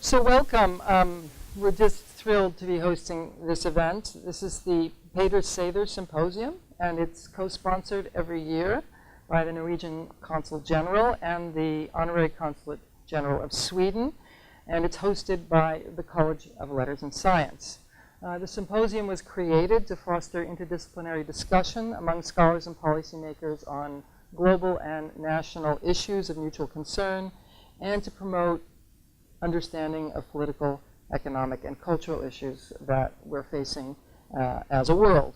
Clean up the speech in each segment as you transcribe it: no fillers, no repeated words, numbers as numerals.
So welcome. We're just thrilled to be hosting this event. This is the Peder Sather Symposium, and it's co-sponsored every year by the Norwegian Consul General and the Honorary Consulate General of Sweden, and it's hosted by the College of Letters and Science. The symposium was created to foster interdisciplinary discussion among scholars and policymakers on global and national issues of mutual concern, and to promote understanding of political, economic, and cultural issues that we're facing as a world.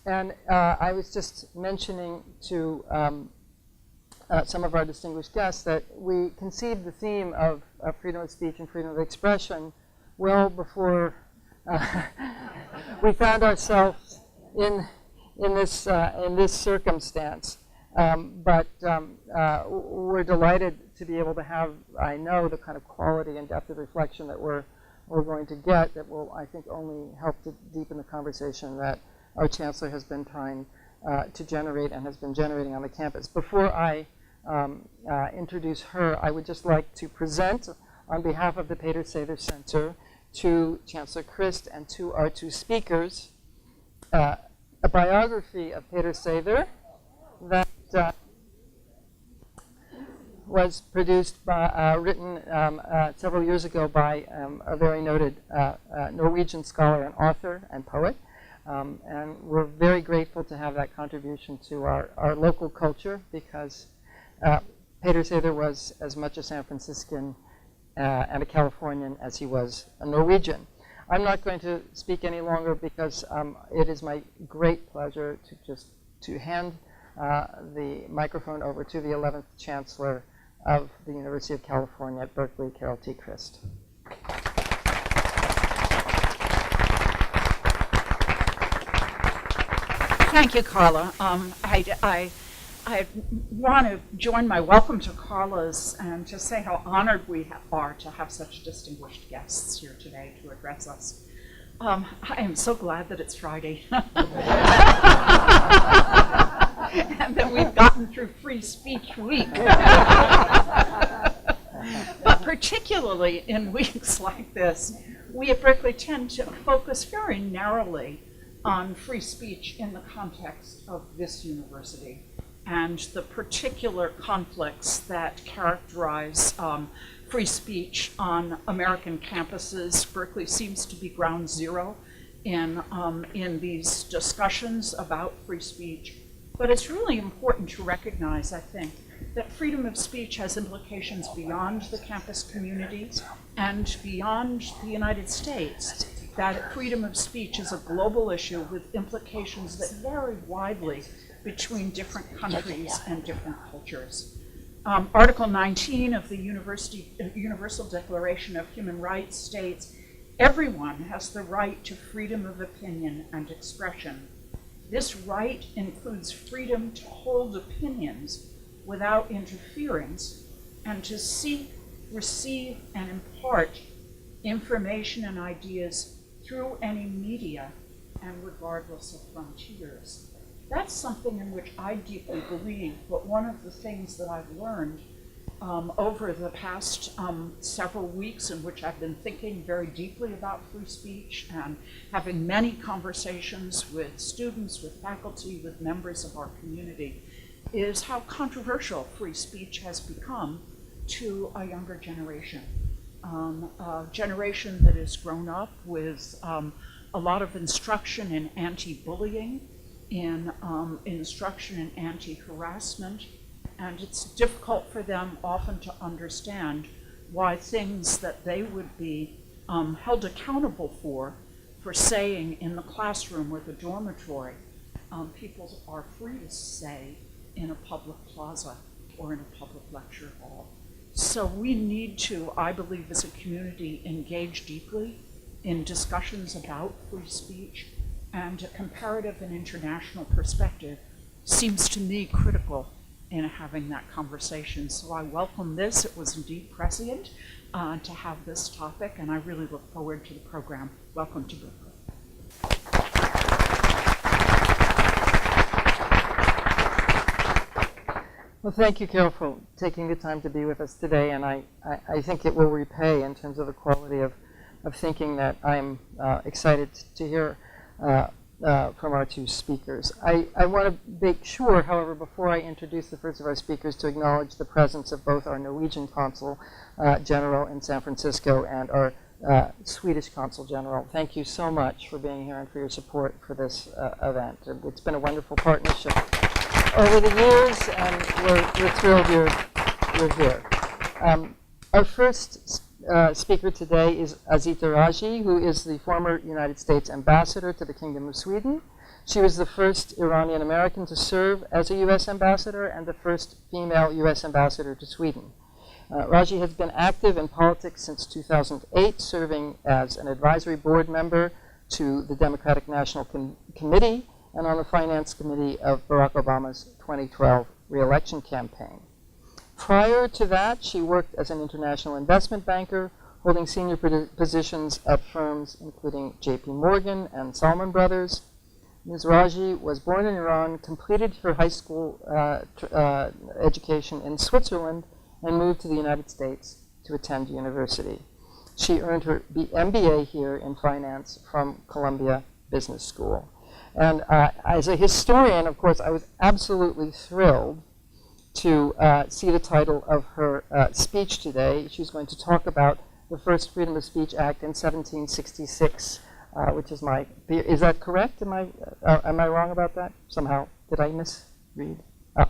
And I was just mentioning to some of our distinguished guests that we conceived the theme of freedom of speech and freedom of expression well before we found ourselves in this circumstance. But we're delighted to be able to have, I know, the kind of quality and depth of reflection that we're going to get that will, I think, only help to deepen the conversation that our Chancellor has been trying to generate and has been generating on the campus. Before I introduce her, I would just like to present, on behalf of the Peder Sather Center, to Chancellor Christ and to our two speakers, a biography of Peder Sather that was produced by, written several years ago by a very noted Norwegian scholar and author and poet. And we're very grateful to have that contribution to our local culture, because Peder Sather was as much a San Franciscan and a Californian as he was a Norwegian. I'm not going to speak any longer because it is my great pleasure to hand the microphone over to the 11th Chancellor of the University of California at Berkeley, Carol T. Christ. Thank you, Carla. I want to join my welcome to Carla's and to say how honored we are to have such distinguished guests here today to address us. I am so glad that it's Friday. And that we've gotten through Free Speech Week. But particularly in weeks like this, we at Berkeley tend to focus very narrowly on free speech in the context of this university and the particular conflicts that characterize free speech on American campuses. Berkeley seems to be ground zero in these discussions about free speech. But it's really important to recognize, I think, that freedom of speech has implications beyond the campus community and beyond the United States, that freedom of speech is a global issue with implications that vary widely between different countries and different cultures. Article 19 of the Universal Declaration of Human Rights states, everyone has the right to freedom of opinion and expression. This right includes freedom to hold opinions without interference and to seek, receive, and impart information and ideas through any media and regardless of frontiers. That's something in which I deeply believe, but one of the things that I've learned over the past several weeks in which I've been thinking very deeply about free speech and having many conversations with students, with faculty, with members of our community, is how controversial free speech has become to a younger generation. A generation that has grown up with a lot of instruction in anti-bullying, in instruction in anti-harassment, and it's difficult for them often to understand why things that they would be held accountable for saying in the classroom or the dormitory, people are free to say in a public plaza or in a public lecture hall. So we need to, I believe, as a community, engage deeply in discussions about free speech, and a comparative and international perspective seems to me critical in having that conversation. So I welcome this. It was indeed prescient to have this topic, and I really look forward to the program. Welcome to Berkeley. Well, thank you, Carol, for taking the time to be with us today, and I think it will repay in terms of the quality of thinking that I'm excited to hear from our two speakers. I want to make sure, however, before I introduce the first of our speakers, to acknowledge the presence of both our Norwegian Consul General in San Francisco and our Swedish Consul General. Thank you so much for being here and for your support for this event. It's been a wonderful partnership over the years, and we're thrilled you're here. Our first speaker today is Azita Raji, who is the former United States Ambassador to the Kingdom of Sweden. She was the first Iranian American to serve as a U.S. ambassador and the first female U.S. ambassador to Sweden. Raji has been active in politics since 2008, serving as an advisory board member to the Democratic National Committee and on the Finance Committee of Barack Obama's 2012 re-election campaign. Prior to that, she worked as an international investment banker, holding senior positions at firms including J.P. Morgan and Salomon Brothers. Ms. Raji was born in Iran, completed her high school education in Switzerland, and moved to the United States to attend university. She earned her MBA here in finance from Columbia Business School. And as a historian, of course, I was absolutely thrilled to see the title of her speech today. She's going to talk about the first Freedom of Speech Act in 1766, which is is that correct? Am I wrong about that? Somehow, did I misread? Oh.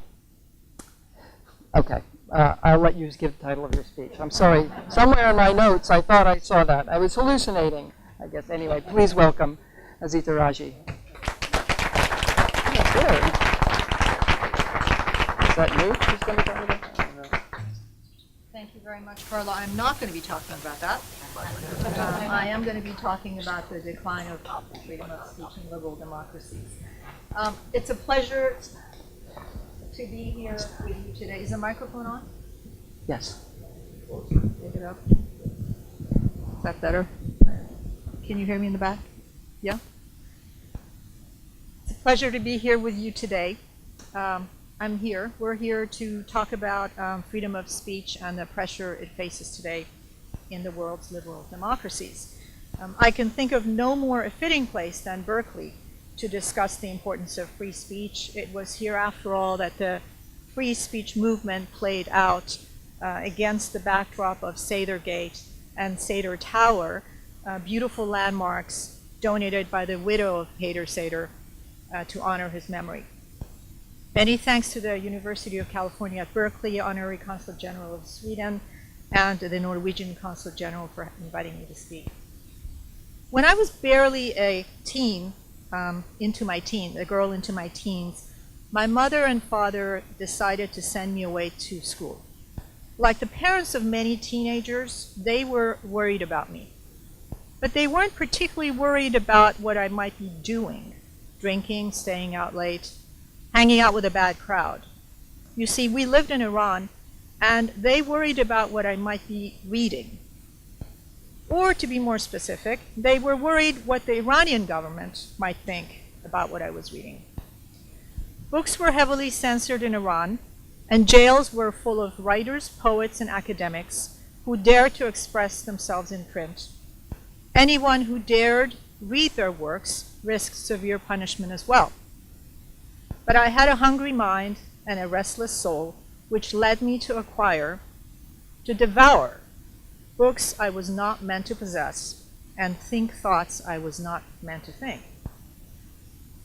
Okay, I'll let you give the title of your speech. I'm sorry, somewhere in my notes I thought I saw that. I was hallucinating, I guess. Anyway, please welcome Azita Raji. Oh, good. Is that Knut who's going to talk about that? Thank you very much, Carla. I'm not going to be talking about that. I am going to be talking about the decline of freedom of speech in liberal democracies. It's a pleasure to be here with you today. Is the microphone on? Yes. Pick it up. Is that better? Can you hear me in the back? Yeah? It's a pleasure to be here with you today. We're here to talk about freedom of speech and the pressure it faces today in the world's liberal democracies. I can think of no more fitting place than Berkeley to discuss the importance of free speech. It was here, after all, that the free speech movement played out against the backdrop of Sathergate and Sather Tower, beautiful landmarks donated by the widow of Peder Sather to honor his memory. Many thanks to the University of California at Berkeley, Honorary Consul General of Sweden, and the Norwegian Consul General for inviting me to speak. When I was barely a teen, a girl into my teens, my mother and father decided to send me away to school. Like the parents of many teenagers, they were worried about me. But they weren't particularly worried about what I might be doing, drinking, staying out late, hanging out with a bad crowd. You see, we lived in Iran, and they worried about what I might be reading. Or to be more specific, they were worried what the Iranian government might think about what I was reading. Books were heavily censored in Iran, and jails were full of writers, poets, and academics who dared to express themselves in print. Anyone who dared read their works risked severe punishment as well. But I had a hungry mind and a restless soul, which led me to devour books I was not meant to possess, and think thoughts I was not meant to think.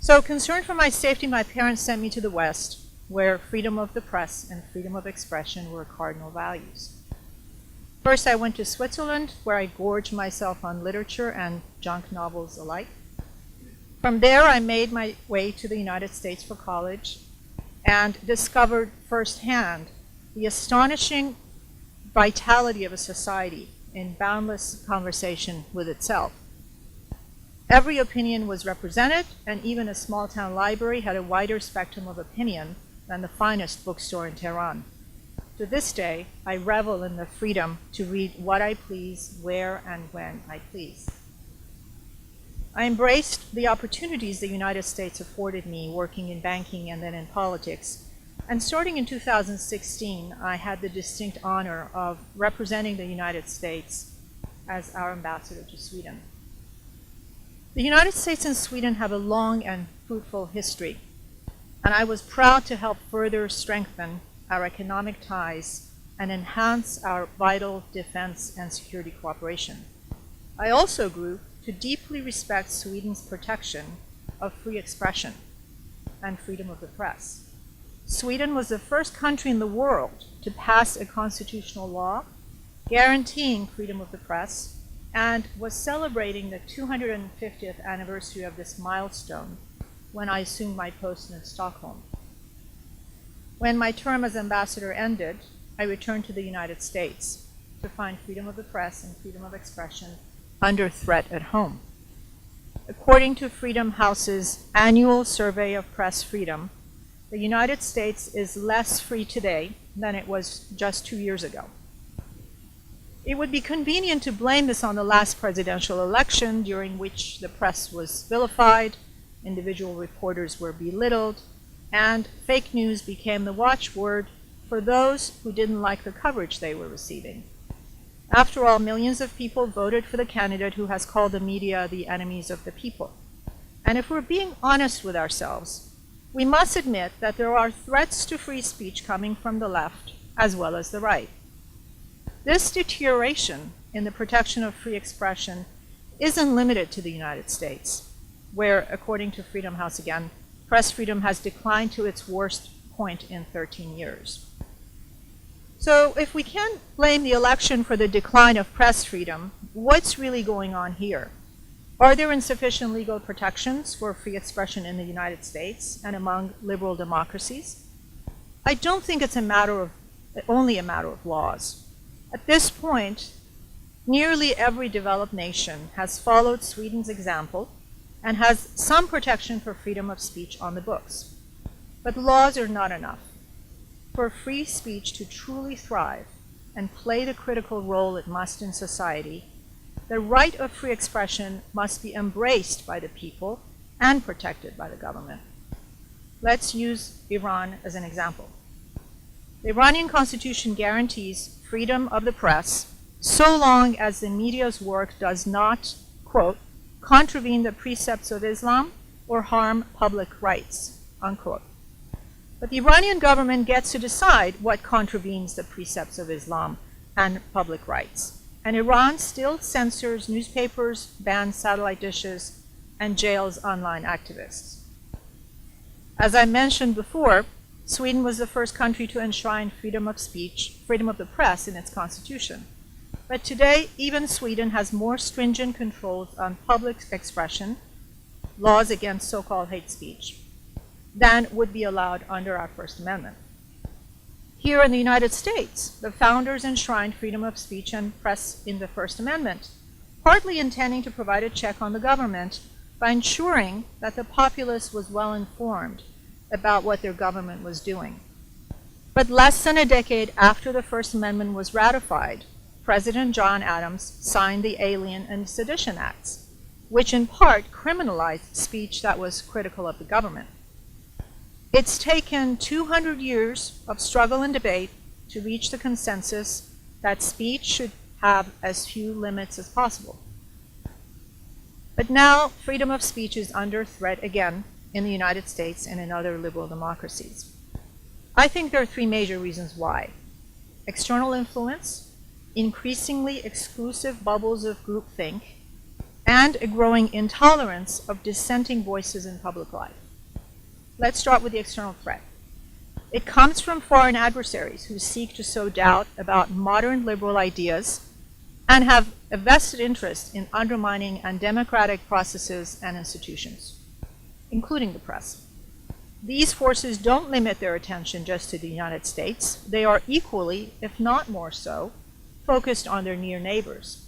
So, concerned for my safety, my parents sent me to the West, where freedom of the press and freedom of expression were cardinal values. First, I went to Switzerland, where I gorged myself on literature and junk novels alike. From there, I made my way to the United States for college and discovered firsthand the astonishing vitality of a society in boundless conversation with itself. Every opinion was represented, and even a small-town library had a wider spectrum of opinion than the finest bookstore in Tehran. To this day, I revel in the freedom to read what I please, where and when I please. I embraced the opportunities the United States afforded me working in banking and then in politics, And starting in 2016, I had the distinct honor of representing the United States as our ambassador to Sweden. The United States and Sweden have a long and fruitful history, and I was proud to help further strengthen our economic ties and enhance our vital defense and security cooperation. I also grew to deeply respect Sweden's protection of free expression and freedom of the press. Sweden was the first country in the world to pass a constitutional law guaranteeing freedom of the press and was celebrating the 250th anniversary of this milestone when I assumed my post in Stockholm. When my term as ambassador ended, I returned to the United States to find freedom of the press and freedom of expression under threat at home. According to Freedom House's annual survey of press freedom, the United States is less free today than it was just 2 years ago. It would be convenient to blame this on the last presidential election, during which the press was vilified, individual reporters were belittled, and fake news became the watchword for those who didn't like the coverage they were receiving. After all, millions of people voted for the candidate who has called the media the enemies of the people. And if we're being honest with ourselves, we must admit that there are threats to free speech coming from the left as well as the right. This deterioration in the protection of free expression isn't limited to the United States, where, according to Freedom House again, press freedom has declined to its worst point in 13 years. So if we can't blame the election for the decline of press freedom, what's really going on here? Are there insufficient legal protections for free expression in the United States and among liberal democracies? I don't think it's only a matter of laws. At this point, nearly every developed nation has followed Sweden's example and has some protection for freedom of speech on the books. But laws are not enough. For free speech to truly thrive and play the critical role it must in society, the right of free expression must be embraced by the people and protected by the government. Let's use Iran as an example. The Iranian constitution guarantees freedom of the press so long as the media's work does not, quote, contravene the precepts of Islam or harm public rights, unquote. But the Iranian government gets to decide what contravenes the precepts of Islam and public rights. And Iran still censors newspapers, bans satellite dishes, and jails online activists. As I mentioned before, Sweden was the first country to enshrine freedom of speech, freedom of the press in its constitution. But today, even Sweden has more stringent controls on public expression, laws against so-called hate speech, than would be allowed under our First Amendment. Here in the United States, the founders enshrined freedom of speech and press in the First Amendment, partly intending to provide a check on the government by ensuring that the populace was well informed about what their government was doing. But less than a decade after the First Amendment was ratified, President John Adams signed the Alien and Sedition Acts, which in part criminalized speech that was critical of the government. It's taken 200 years of struggle and debate to reach the consensus that speech should have as few limits as possible. But now, freedom of speech is under threat again in the United States and in other liberal democracies. I think there are three major reasons why. External influence, increasingly exclusive bubbles of groupthink, and a growing intolerance of dissenting voices in public life. Let's start with the external threat. It comes from foreign adversaries who seek to sow doubt about modern liberal ideas and have a vested interest in undermining undemocratic processes and institutions, including the press. These forces don't limit their attention just to the United States. They are equally, if not more so, focused on their near neighbors.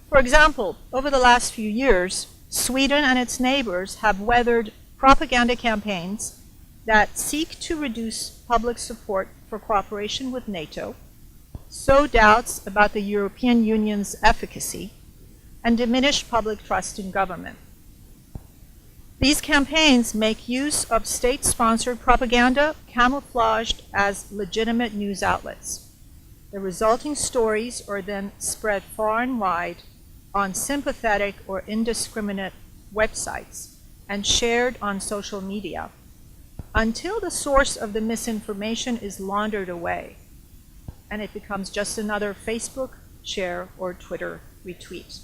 For example, over the last few years, Sweden and its neighbors have weathered propaganda campaigns that seek to reduce public support for cooperation with NATO, sow doubts about the European Union's efficacy, and diminish public trust in government. These campaigns make use of state-sponsored propaganda camouflaged as legitimate news outlets. The resulting stories are then spread far and wide on sympathetic or indiscriminate websites and shared on social media until the source of the misinformation is laundered away and it becomes just another Facebook share or Twitter retweet.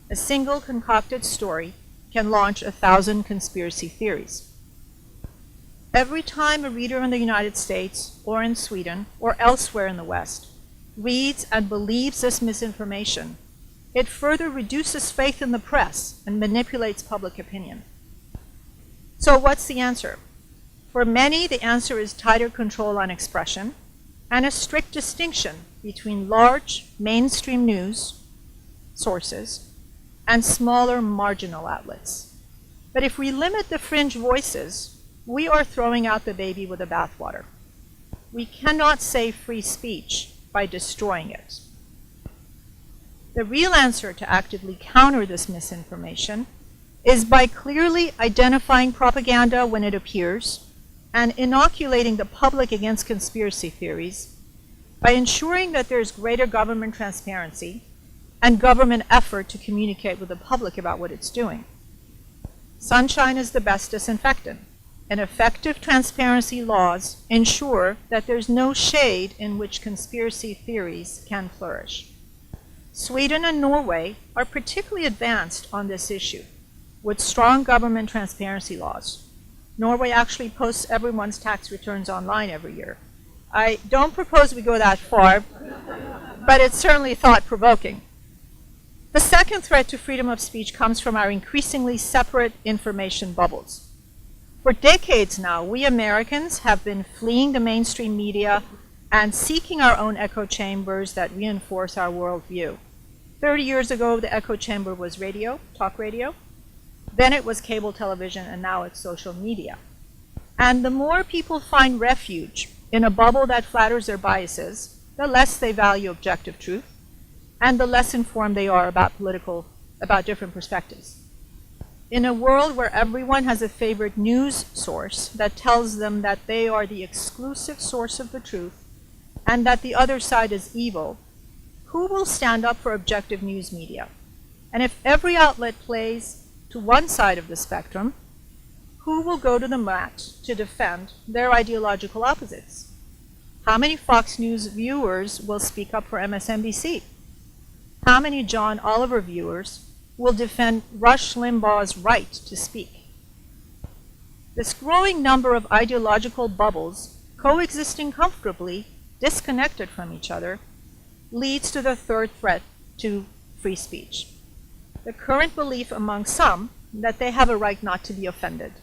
A single concocted story can launch 1,000 conspiracy theories. Every time a reader in the United States or in Sweden or elsewhere in the West reads and believes this misinformation, it further reduces faith in the press and manipulates public opinion. So what's the answer? For many, the answer is tighter control on expression and a strict distinction between large mainstream news sources and smaller marginal outlets. But if we limit the fringe voices, we are throwing out the baby with the bathwater. We cannot save free speech by destroying it. The real answer to actively counter this misinformation is by clearly identifying propaganda when it appears and inoculating the public against conspiracy theories by ensuring that there's greater government transparency and government effort to communicate with the public about what it's doing. Sunshine is the best disinfectant, and effective transparency laws ensure that there's no shade in which conspiracy theories can flourish. Sweden and Norway are particularly advanced on this issue, with strong government transparency laws. Norway actually posts everyone's tax returns online every year. I don't propose we go that far, but it's certainly thought-provoking. The second threat to freedom of speech comes from our increasingly separate information bubbles. For decades now, we Americans have been fleeing the mainstream media and seeking our own echo chambers that reinforce our worldview. 30 years ago, the echo chamber was radio, talk radio. Then it was cable television, and now it's social media. And the more people find refuge in a bubble that flatters their biases, the less they value objective truth, and the less informed they are about different perspectives. In a world where everyone has a favorite news source that tells them that they are the exclusive source of the truth and that the other side is evil, who will stand up for objective news media? And if every outlet plays to one side of the spectrum, who will go to the mat to defend their ideological opposites? How many Fox News viewers will speak up for MSNBC? How many John Oliver viewers will defend Rush Limbaugh's right to speak? This growing number of ideological bubbles coexisting comfortably, disconnected from each other, leads to the third threat to free speech. The current belief among some that they have a right not to be offended.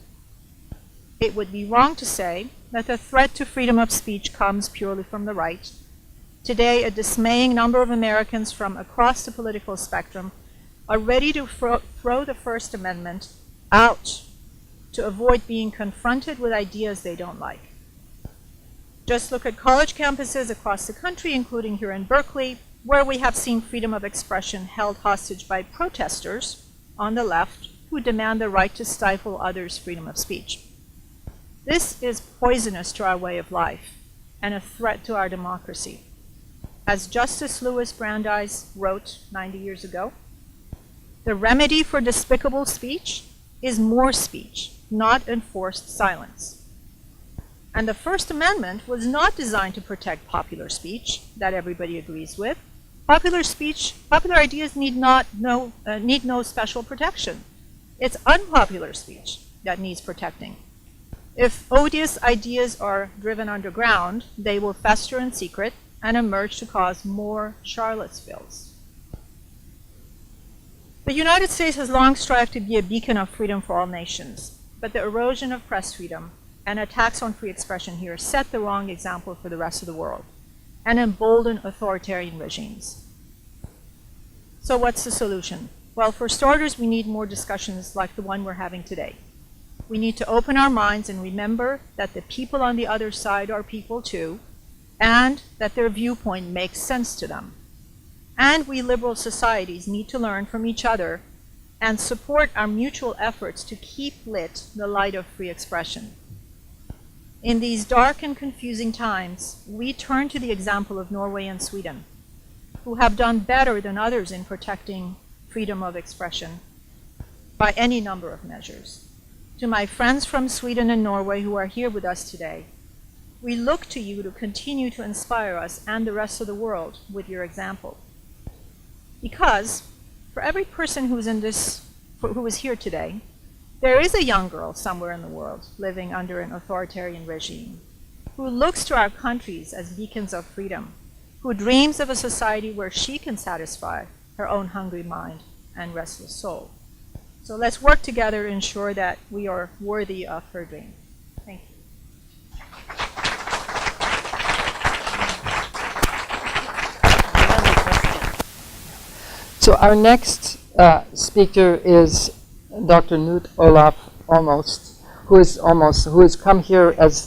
It would be wrong to say that the threat to freedom of speech comes purely from the right. Today, a dismaying number of Americans from across the political spectrum are ready to throw the First Amendment out to avoid being confronted with ideas they don't like. Just look at college campuses across the country, including here in Berkeley, where we have seen freedom of expression held hostage by protesters on the left who demand the right to stifle others' freedom of speech. This is poisonous to our way of life and a threat to our democracy. As Justice Louis Brandeis wrote 90 years ago, the remedy for despicable speech is more speech, not enforced silence. And the First Amendment was not designed to protect popular speech that everybody agrees with. Popular ideas need no special protection. It's unpopular speech that needs protecting. If odious ideas are driven underground, they will fester in secret and emerge to cause more Charlottesvilles. The United States has long strived to be a beacon of freedom for all nations, but the erosion of press freedom and attacks on free expression here set the wrong example for the rest of the world and embolden authoritarian regimes. So what's the solution? Well, for starters, we need more discussions like the one we're having today. We need to open our minds and remember that the people on the other side are people too, and that their viewpoint makes sense to them. And we liberal societies need to learn from each other and support our mutual efforts to keep lit the light of free expression. In these dark and confusing times, we turn to the example of Norway and Sweden, who have done better than others in protecting freedom of expression by any number of measures. To my friends from Sweden and Norway who are here with us today, we look to you to continue to inspire us and the rest of the world with your example. Because for every person who is here today, there is a young girl somewhere in the world living under an authoritarian regime who looks to our countries as beacons of freedom, who dreams of a society where she can satisfy her own hungry mind and restless soul. So let's work together to ensure that we are worthy of her dream. Thank you. So our next speaker is Dr. Knut Olav Åmås, who has come here as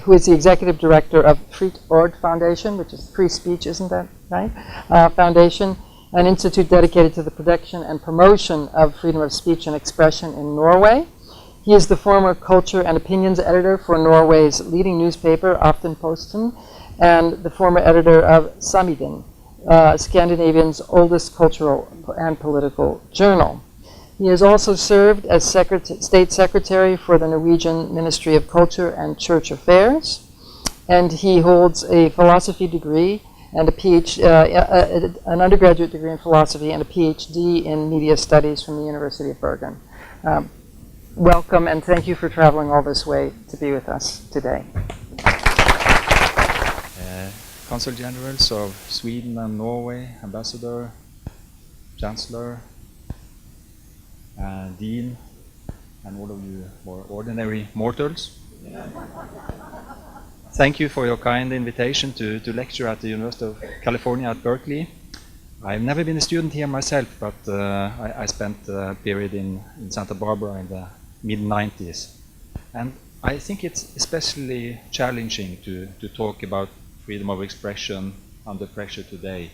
who is the executive director of Fritt Foundation, which is free speech, isn't that right? Foundation, an institute dedicated to the protection and promotion of freedom of speech and expression in Norway. He is the former culture and opinions editor for Norway's leading newspaper, Aftenposten, and the former editor of Samtiden, Scandinavian's oldest cultural and political journal. He has also served as State Secretary for the Norwegian Ministry of Culture and Church Affairs, and he holds a philosophy degree and an undergraduate degree in philosophy and a PhD in media studies from the University of Bergen. Welcome, and thank you for traveling all this way to be with us today. Consul Generals of Sweden and Norway, Ambassador, Chancellor, Dean, and all of you more ordinary mortals. Thank you for your kind invitation to lecture at the University of California at Berkeley. I've never been a student here myself, but I spent a period in Santa Barbara in the mid-90s. And I think it's especially challenging to talk about freedom of expression under pressure today,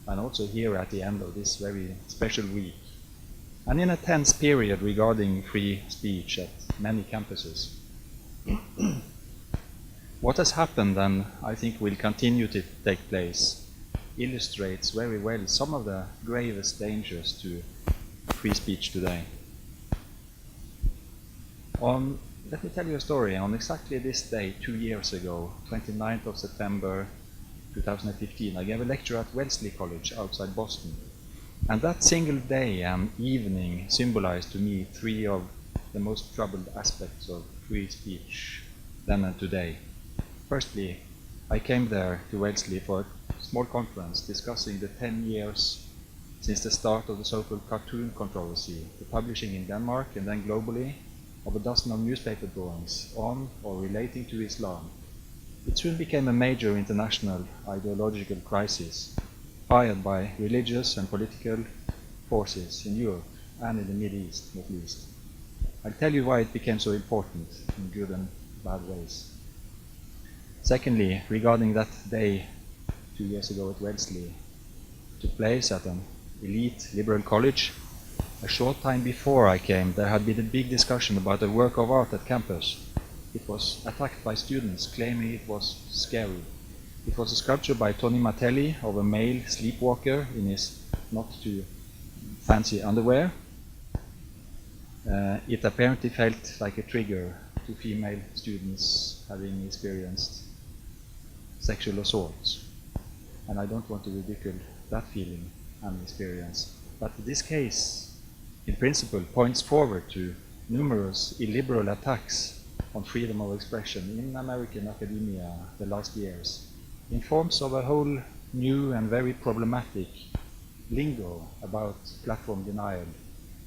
and also here at the end of this very special week, and in a tense period regarding free speech at many campuses. What has happened, and I think will continue to take place, illustrates very well some of the gravest dangers to free speech today. Let me tell you a story. On exactly this day, 2 years ago, 29th of September 2015, I gave a lecture at Wellesley College outside Boston. And that single day and evening symbolized to me three of the most troubled aspects of free speech then and today. Firstly, I came there to Wellesley for a small conference discussing the 10 years since the start of the so-called cartoon controversy, the publishing in Denmark and then globally of a dozen of newspaper drawings on or relating to Islam. It soon became a major international ideological crisis, fired by religious and political forces in Europe and in the Middle East, not least. I'll tell you why it became so important in good and bad ways. Secondly, regarding that day 2 years ago at Wellesley, took place at an elite liberal college. A short time before I came, there had been a big discussion about a work of art at campus. It was attacked by students, claiming it was scary. It was a sculpture by Tony Martelli of a male sleepwalker in his not too fancy underwear. It apparently felt like a trigger to female students having experienced sexual assaults. And I don't want to ridicule that feeling and experience. But this case, in principle, points forward to numerous illiberal attacks on freedom of expression in American academia the last years, in forms of a whole new and very problematic lingo about platform denial,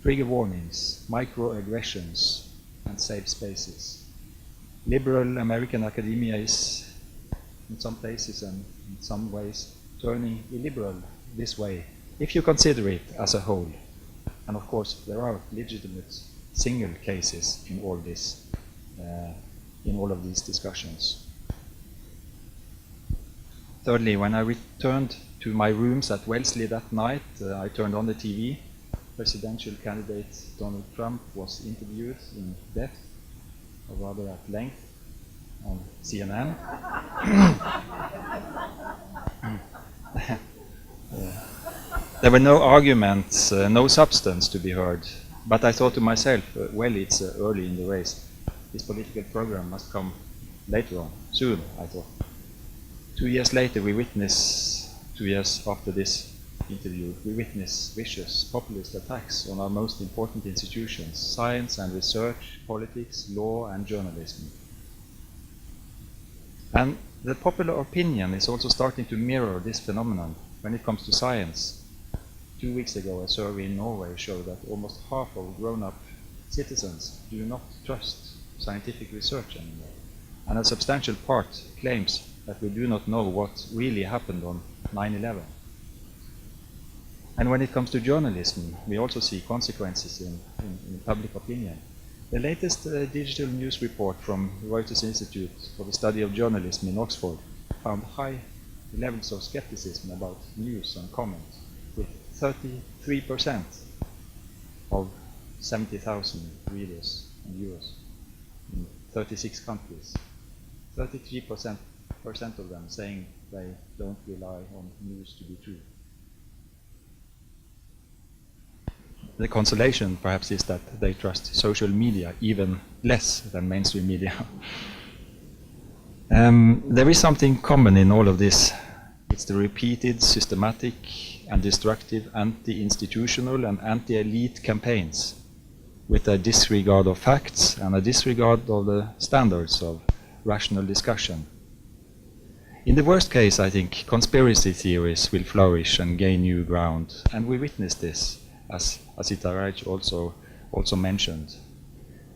trigger warnings, microaggressions, and safe spaces. Liberal American academia is, in some places and in some ways, turning illiberal this way, if you consider it as a whole. And of course, there are legitimate single cases in all this, in all of these discussions. Thirdly, when I returned to my rooms at Wellesley that night, I turned on the TV, presidential candidate Donald Trump was interviewed in depth, or rather at length, on CNN. There were no arguments, no substance to be heard. But I thought to myself, well, it's early in the race. This political program must come later on, soon, I thought. 2 years later, 2 years after this interview, we witness vicious populist attacks on our most important institutions, science and research, politics, law and journalism. And the popular opinion is also starting to mirror this phenomenon when it comes to science. 2 weeks ago, a survey in Norway showed that almost half of grown-up citizens do not trust scientific research anymore. And a substantial part claims that we do not know what really happened on 9/11. And when it comes to journalism, we also see consequences in public opinion. The latest digital news report from Reuters Institute for the Study of Journalism in Oxford found high levels of skepticism about news and comment, with 33% of 70,000 readers and viewers in 36 countries. 33% of them saying they don't rely on news to be true. The consolation, perhaps, is that they trust social media even less than mainstream media. There is something common in all of this. It's the repeated, systematic, and destructive anti-institutional and anti-elite campaigns, with a disregard of facts and a disregard of the standards of rational discussion. In the worst case, I think, conspiracy theories will flourish and gain new ground, and we witness this, as Azita also mentioned.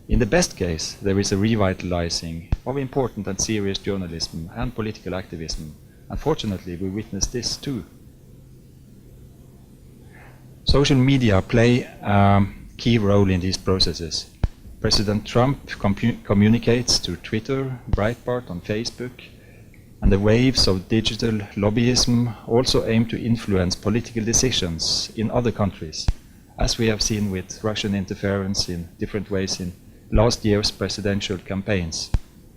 In the best case, there is a revitalizing of important and serious journalism and political activism. Unfortunately, we witness this too. Social media play a key role in these processes. President Trump communicates through Twitter, Breitbart on Facebook, and the waves of digital lobbyism also aim to influence political decisions in other countries, as we have seen with Russian interference in different ways in last year's presidential campaigns,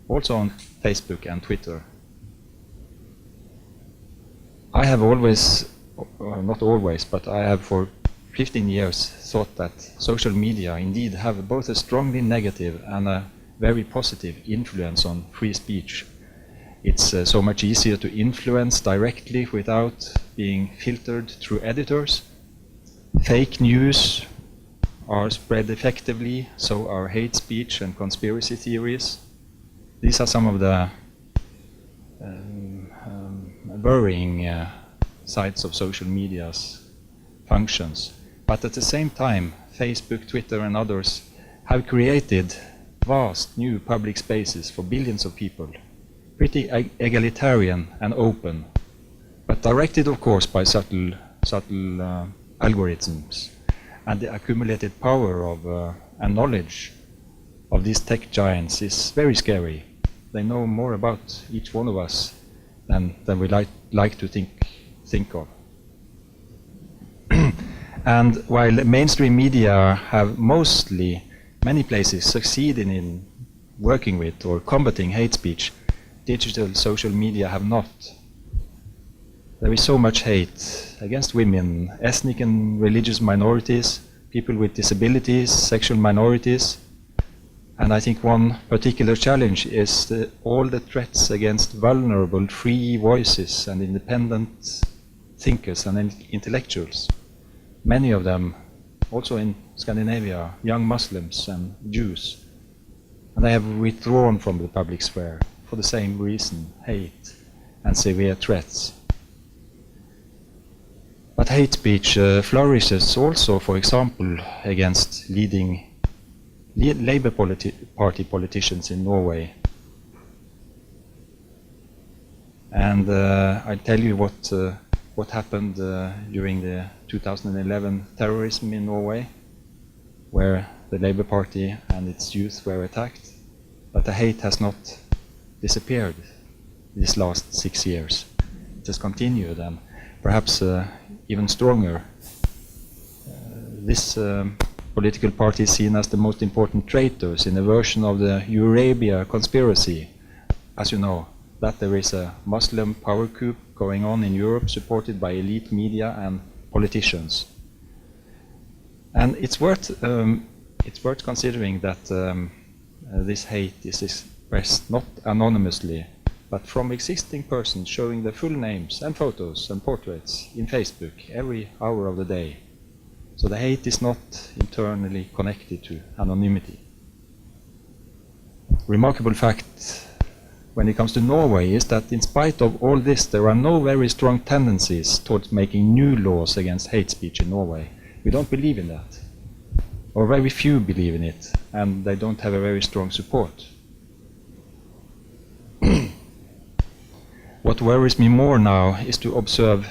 also on Facebook and Twitter. I have always, not always, but I have for 15 years thought that social media indeed have both a strongly negative and a very positive influence on free speech. It's so much easier to influence directly without being filtered through editors. Fake news are spread effectively, so are hate speech and conspiracy theories. These are some of the worrying sides of social media's functions. But at the same time, Facebook, Twitter and others have created vast new public spaces for billions of people, pretty egalitarian and open, but directed of course by subtle algorithms. And the accumulated power of and knowledge of these tech giants is very scary. They know more about each one of us than we like to think of. And while mainstream media have many places succeeded in working with or combating hate speech, digital social media have not. There is so much hate against women, ethnic and religious minorities, people with disabilities, sexual minorities. And I think one particular challenge is all the threats against vulnerable, free voices and independent thinkers and intellectuals. Many of them, also in Scandinavia, young Muslims and Jews. And they have withdrawn from the public sphere for the same reason, hate and severe threats. But hate speech flourishes also, for example, against leading Labour Party politicians in Norway. And I'll tell you what happened during the 2011 terrorism in Norway, where the Labour Party and its youth were attacked. But the hate has not disappeared these last 6 years. It has continued, and perhaps even stronger this political party is seen as the most important traitors in a version of the Eurabia conspiracy. As you know, that there is a Muslim power coup going on in Europe supported by elite media and politicians. And it's worth considering that this hate is expressed not anonymously, but from existing persons showing their full names and photos and portraits in Facebook every hour of the day. So the hate is not internally connected to anonymity. Remarkable fact when it comes to Norway is that in spite of all this, there are no very strong tendencies towards making new laws against hate speech in Norway. We don't believe in that, or very few believe in it, and they don't have a very strong support. What worries me more now is to observe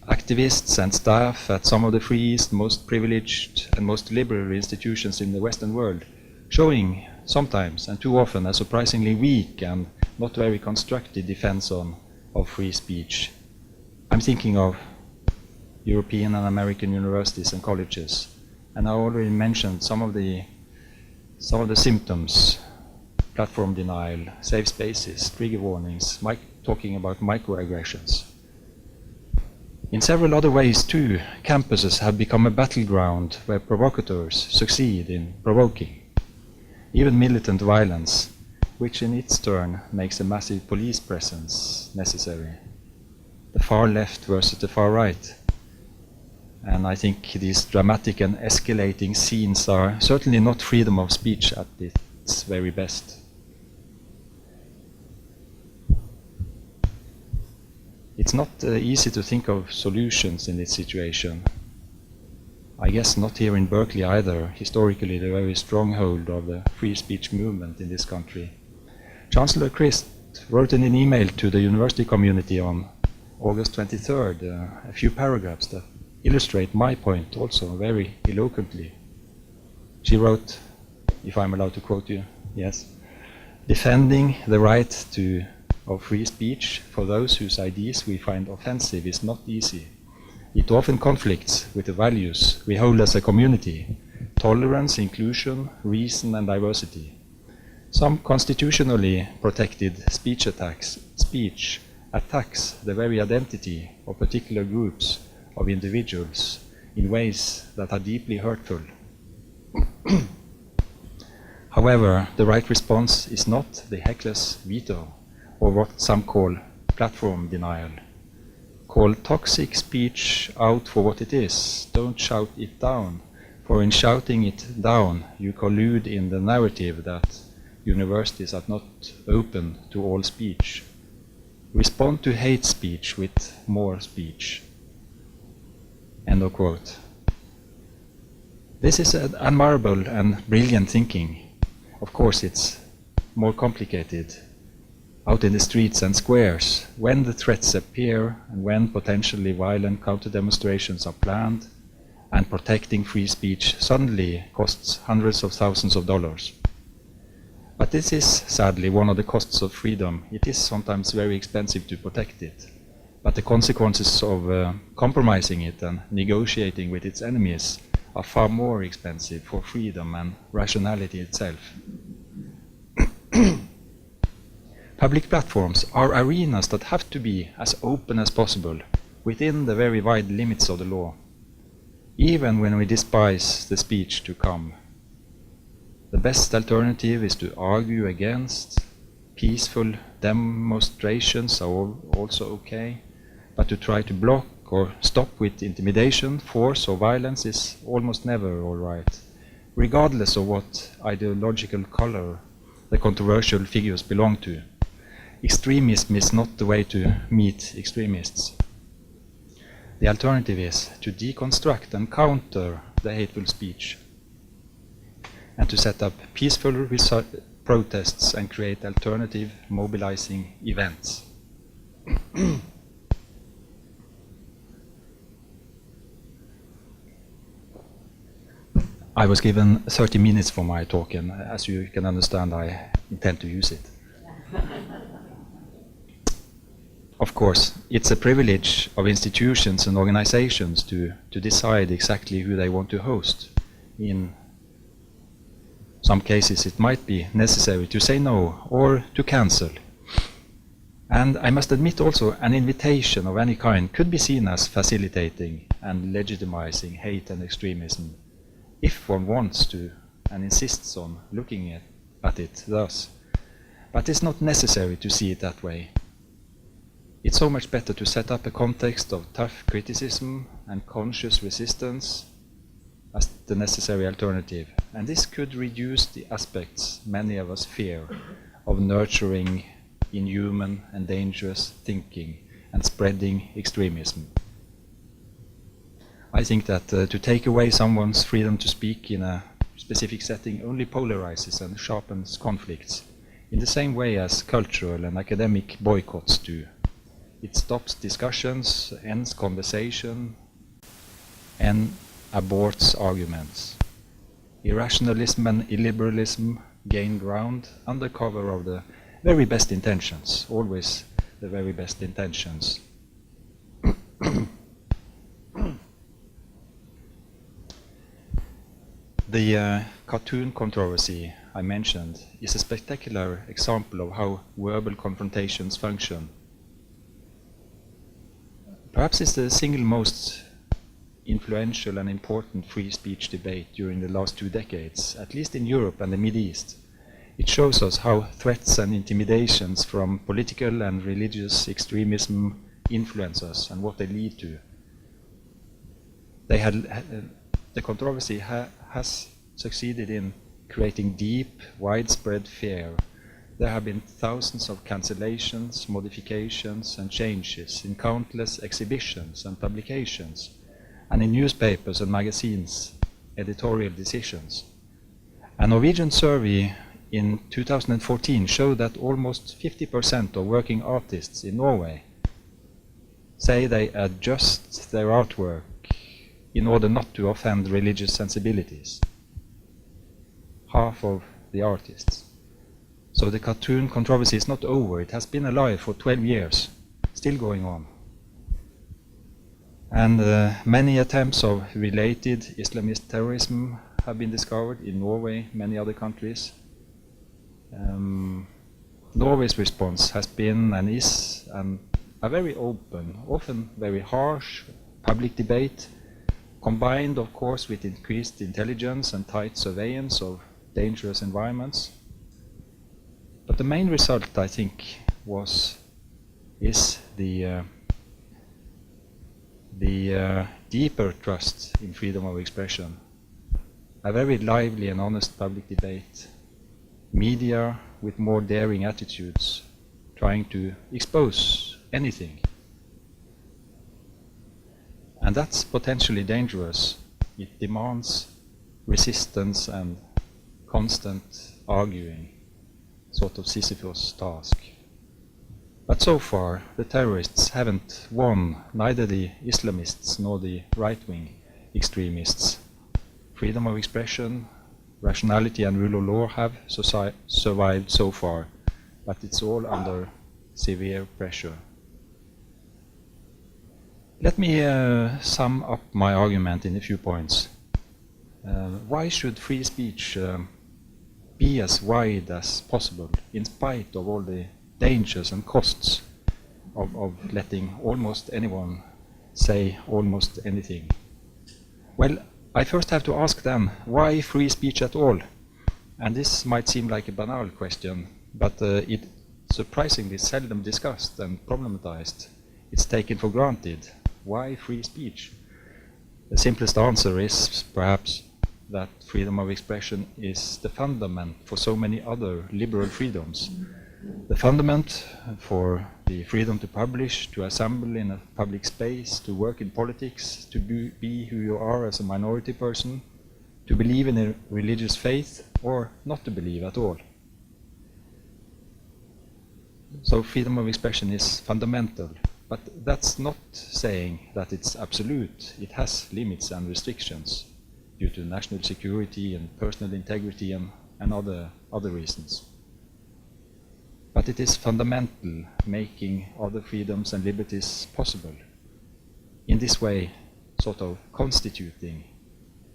activists and staff at some of the freest, most privileged and most liberal institutions in the Western world showing sometimes and too often a surprisingly weak and not very constructive defense of free speech. I'm thinking of European and American universities and colleges, and I already mentioned some of the symptoms: platform denial, safe spaces, trigger warnings, talking about microaggressions. In several other ways too, campuses have become a battleground where provocateurs succeed in provoking, even militant violence, which in its turn makes a massive police presence necessary. The far left versus the far right. And I think these dramatic and escalating scenes are certainly not freedom of speech at its very best. It's not easy to think of solutions in this situation. I guess not here in Berkeley either, historically the very stronghold of the free speech movement in this country. Chancellor Fritt wrote in an email to the university community on August 23rd a few paragraphs that illustrate my point also very eloquently. She wrote, if I'm allowed to quote you, yes, defending the right of free speech for those whose ideas we find offensive is not easy. It often conflicts with the values we hold as a community: tolerance, inclusion, reason, and diversity. Some constitutionally protected speech attacks the very identity of particular groups of individuals in ways that are deeply hurtful. However, the right response is not the heckler's veto, or what some call platform denial. Call toxic speech out for what it is. Don't shout it down, for in shouting it down, you collude in the narrative that universities are not open to all speech. Respond to hate speech with more speech. End of quote. This is admirable and brilliant thinking. Of course, it's more complicated out in the streets and squares, when the threats appear and when potentially violent counter-demonstrations are planned, and protecting free speech suddenly costs hundreds of thousands of dollars. But this is sadly one of the costs of freedom. It is sometimes very expensive to protect it, but the consequences of compromising it and negotiating with its enemies are far more expensive for freedom and rationality itself. Public platforms are arenas that have to be as open as possible within the very wide limits of the law, even when we despise the speech to come. The best alternative is to argue against. Peaceful demonstrations are also okay, but to try to block or stop with intimidation, force or violence is almost never all right, regardless of what ideological color the controversial figures belong to. Extremism is not the way to meet extremists. The alternative is to deconstruct and counter the hateful speech, and to set up peaceful protests and create alternative mobilizing events. I was given 30 minutes for my talk, and as you can understand, I intend to use it. of course, it's a privilege of institutions and organizations to decide exactly who they want to host. In some cases, it might be necessary to say no or to cancel. And I must admit also, an invitation of any kind could be seen as facilitating and legitimizing hate and extremism, if one wants to and insists on looking at it thus. But it's not necessary to see it that way. It's so much better to set up a context of tough criticism and conscious resistance as the necessary alternative. And this could reduce the aspects many of us fear of nurturing inhuman and dangerous thinking and spreading extremism. I think that to take away someone's freedom to speak in a specific setting only polarizes and sharpens conflicts, in the same way as cultural and academic boycotts do. It stops discussions, ends conversation, and aborts arguments. Irrationalism and illiberalism gain ground under cover of the very best intentions, always the very best intentions. The cartoon controversy I mentioned is a spectacular example of how verbal confrontations function. Perhaps it's the single most influential and important free speech debate during the last 2 decades, at least in Europe and the Middle East. It shows us how threats and intimidations from political and religious extremism influence us and what they lead to. The controversy has succeeded in creating deep, widespread fear. There have been thousands of cancellations, modifications, and changes in countless exhibitions and publications, and in newspapers and magazines, editorial decisions. A Norwegian survey in 2014 showed that almost 50% of working artists in Norway say they adjust their artwork in order not to offend religious sensibilities. Half of the artists. So the cartoon controversy is not over. It has been alive for 12 years, still going on. And many attempts of related Islamist terrorism have been discovered in Norway, many other countries. Norway's response has been and is a very open, often very harsh public debate, combined of course with increased intelligence and tight surveillance of dangerous environments. But the main result, I think, is the deeper trust in freedom of expression, a very lively and honest public debate, media with more daring attitudes, trying to expose anything. And that's potentially dangerous. It demands resistance and constant arguing, sort of Sisyphus task. But so far, the terrorists haven't won, neither the Islamists nor the right-wing extremists. Freedom of expression, rationality and rule of law have survived so far, but it's all under severe pressure. Let me sum up my argument in a few points. Why should free speech be as wide as possible, in spite of all the dangers and costs of letting almost anyone say almost anything? Well, I first have to ask then, why free speech at all? And this might seem like a banal question, but it's surprisingly seldom discussed and problematized. It's taken for granted. Why free speech? The simplest answer is perhaps that freedom of expression is the fundament for so many other liberal freedoms. The fundament for the freedom to publish, to assemble in a public space, to work in politics, to be who you are as a minority person, to believe in a religious faith or not to believe at all. So freedom of expression is fundamental, but that's not saying that it's absolute. It has limits and restrictions due to national security and personal integrity and other reasons. but it is fundamental, making other freedoms and liberties possible. In this way, sort of constituting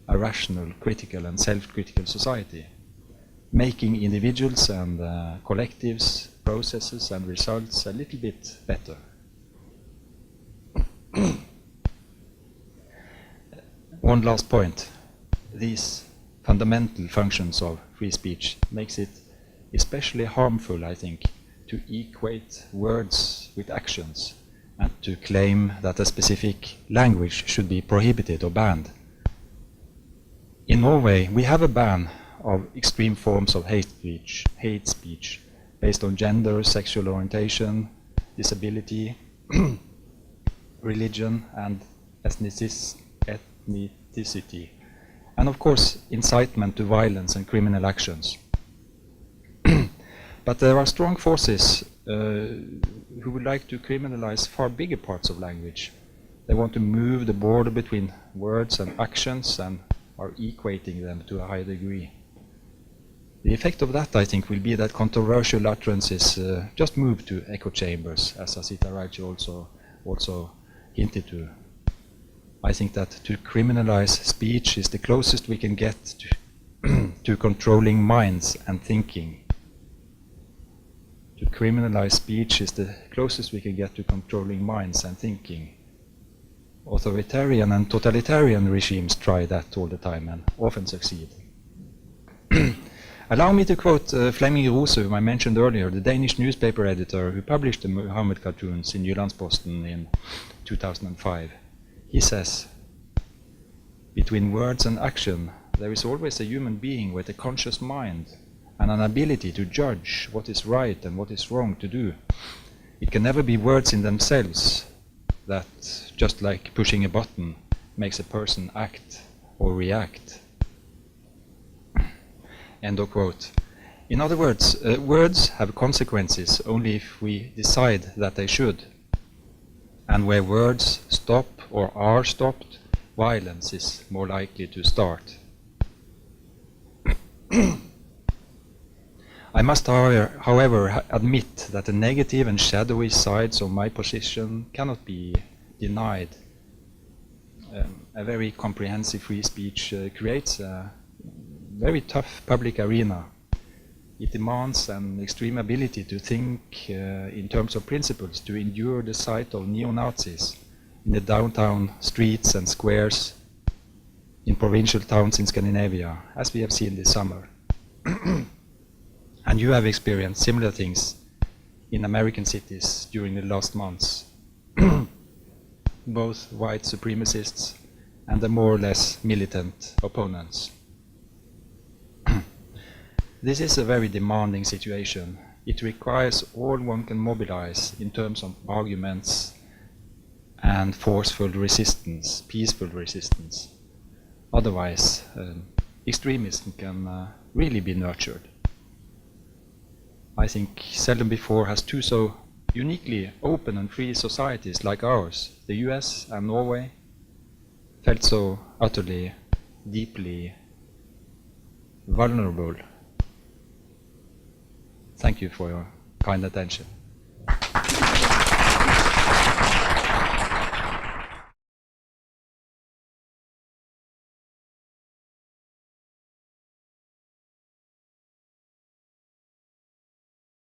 a rational, critical and self-critical society, making individuals and collectives, processes and results a little bit better. One last point. These fundamental functions of free speech makes it especially harmful, I think, to equate words with actions and to claim that a specific language should be prohibited or banned. In Norway, we have a ban of extreme forms of hate speech based on gender, sexual orientation, disability, religion and ethnicity, and of course incitement to violence and criminal actions. But there are strong forces who would like to criminalize far bigger parts of language. They want to move the border between words and actions and are equating them to a high degree. The effect of that, I think, will be that controversial utterances just move to echo chambers, as Azita Raji also hinted to. I think that to criminalize speech is the closest we can get to controlling minds and thinking. To criminalize speech is the closest we can get to controlling minds and thinking. Authoritarian and totalitarian regimes try that all the time and often succeed. Allow me to quote Flemming Rose, whom I mentioned earlier, the Danish newspaper editor who published the Muhammad cartoons in Jyllandsposten in 2005. He says, "Between words and action, there is always a human being with a conscious mind and an ability to judge what is right and what is wrong to do. It can never be words in themselves that, just like pushing a button, makes a person act or react." End of quote. In other words, words have consequences only if we decide that they should. And where words stop or are stopped, violence is more likely to start. I must, however, admit that the negative and shadowy sides of my position cannot be denied. A very comprehensive free speech creates a very tough public arena. It demands an extreme ability to think in terms of principles, to endure the sight of neo-Nazis in the downtown streets and squares in provincial towns in Scandinavia, as we have seen this summer. And you have experienced similar things in American cities during the last months. Both white supremacists and the more or less militant opponents. This is a very demanding situation. It requires all one can mobilize in terms of arguments and forceful resistance, peaceful resistance. Otherwise, extremism can really be nurtured. I think seldom before has two so uniquely open and free societies like ours, the US and Norway, felt so utterly, deeply vulnerable. Thank you for your kind attention.